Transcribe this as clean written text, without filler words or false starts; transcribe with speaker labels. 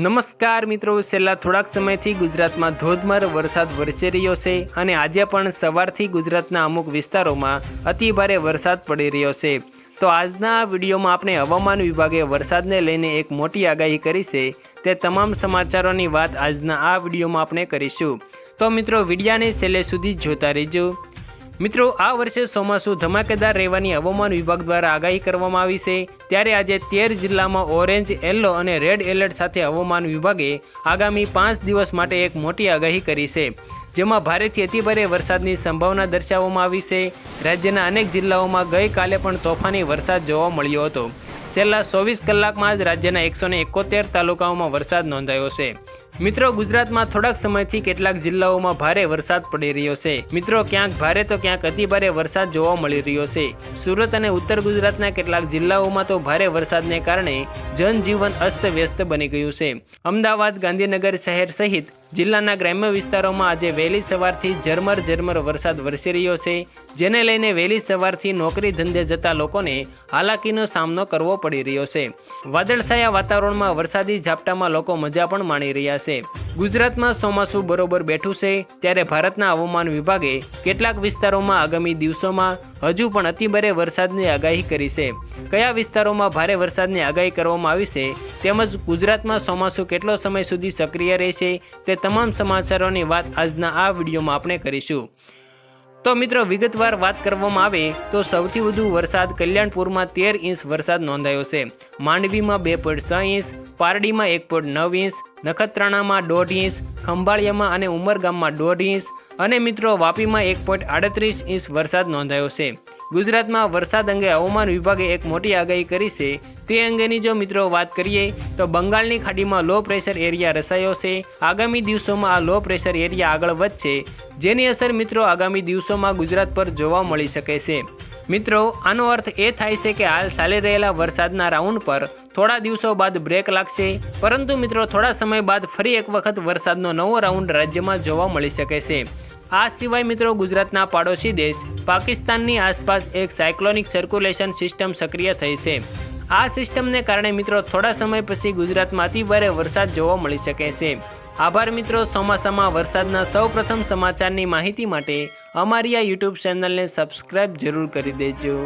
Speaker 1: નમસ્કાર મિત્રો, છેલ્લા થોડાક સમયથી ગુજરાતમાં ધોધમાર વરસાદ વરસી રહ્યો છે અને આજે પણ સવારથી ગુજરાતના અમુક વિસ્તારોમાં અતિભારે વરસાદ પડી રહ્યો છે। તો આજના આ વિડીયોમાં આપણે હવામાન વિભાગે વરસાદને લઈને એક મોટી આગાહી કરી છે તે તમામ સમાચારોની વાત આજના આ વિડીયોમાં આપણે કરીશું। તો મિત્રો વિડીયોને છેલ્લે સુધી જોતા રહેજો। મિત્રો, આ વર્ષે ચોમાસું ધમાકેદાર રહેવાની હવામાન વિભાગ દ્વારા આગાહી કરવામાં આવી છે। ત્યારે આજે 13 જિલ્લામાં ઓરેન્જ, યલો અને રેડ એલર્ટ સાથે હવામાન વિભાગે આગામી 5 દિવસ માટે એક મોટી આગાહી કરી છે, જેમાં ભારેથી અતિભારે વરસાદની સંભાવના દર્શાવવામાં આવી છે। રાજ્યના અનેક જિલ્લાઓમાં ગઈકાલે પણ તોફાની વરસાદ જોવા મળ્યો હતો। છેલ્લા 24 કલાકમાં જ રાજ્યના 171 તાલુકાઓમાં વરસાદ નોંધાયો છે। મિત્રો, ગુજરાતમાં થોડાક સમયથી કેટલાક જિલ્લાઓમાં ભારે વરસાદ પડી રહ્યો છે। મિત્રો, ક્યાંક ભારે તો ક્યાંક અતિભારે વરસાદ જોવા મળી રહ્યો છે। સુરત અને ઉત્તર ગુજરાતના કેટલાક જિલ્લાઓમાં તો ભારે વરસાદને કારણે જનજીવન અસ્તવ્યસ્ત બની ગયું છે। અમદાવાદ, ગાંધીનગર શહેર સહિત જિલ્લાના ગ્રામ્ય વિસ્તારોમાં આજે વહેલી સવારથી ઝરમર વરસાદ વરસી રહ્યો છે, જેને લઈને વહેલી સવારથી નોકરી ધંધે જતા લોકોને હાલાકીનો સામનો કરવો પડી રહ્યો છે। વાદળછાયા વાતાવરણમાં વરસાદી ઝાપટામાં લોકો મજા પણ માણી રહ્યા છે। ગુજરાતમાં ચોમાસું બરોબર બેઠું છે, ત્યારે ભારતના હવામાન વિભાગે કેટલાક વિસ્તારોમાં આગામી દિવસોમાં હજુ પણ અતિભારે વરસાદની આગાહી કરી છે। કયા વિસ્તારોમાં ભારે વરસાદની આગાહી કરવામાં આવી છે તેમજ ગુજરાતમાં ચોમાસું કેટલો સમય સુધી સક્રિય રહેશે તે તમામ સમાચારોની વાત આજના આ વિડીયોમાં આપણે કરીશું। તો મિત્રો, વિગતવાર વાત કરવામાં આવે તો સૌથી વધુ વરસાદ કલ્યાણપુરમાં 13 ઇંચ વરસાદ નોંધાયો છે। માંડવીમાં 2.6 ઇંચ, પારડીમાં 1.9 ઇંચ, નખત્રાણામાં 1.5 ઇંચ, ખંભાળિયામાં અને ઉમરગામમાં 1.5 ઇંચ અને મિત્રો વાપીમાં 1.38 ઇંચ વરસાદ નોંધાયો છે। ગુજરાતમાં વરસાદ અંગે હવામાન વિભાગે એક મોટી આગાહી કરી છે। તે અંગેની જો મિત્રો વાત કરીએ તો બંગાળની ખાડીમાં લો પ્રેશર એરિયા રચાયો છે। આગામી દિવસોમાં આ લો પ્રેશર એરિયા આગળ વધશે, જેની અસર મિત્રો આગામી દિવસોમાં ગુજરાત પર જોવા મળી શકે છે। મિત્રો, આનો અર્થ એ થાય છે કે હાલ ચાલી રહેલા વરસાદના રાઉન્ડ પર થોડા દિવસો બાદ બ્રેક લાગશે, પરંતુ મિત્રો થોડા સમય બાદ ફરી એક વખત વરસાદનો નવો રાઉન્ડ રાજ્યમાં જોવા મળી શકે છે। આ સિવાય મિત્રો ગુજરાતના પાડોશી દેશ પાકિસ્તાનની આસપાસ એક સાયક્લોનિક સર્ક્યુલેશન સિસ્ટમ સક્રિય થઈ છે। આ સિસ્ટમને કારણે મિત્રો થોડા સમય પછી ગુજરાતમાં અતિભારે વરસાદ જોવા મળી શકે છે। આભાર મિત્રો, ચોમાસામાં વરસાદના સૌપ્રથમ સમાચારની માહિતી માટે અમારી આ યુટ્યુબ ચેનલને સબસ્ક્રાઈબ જરૂર કરી દેજો।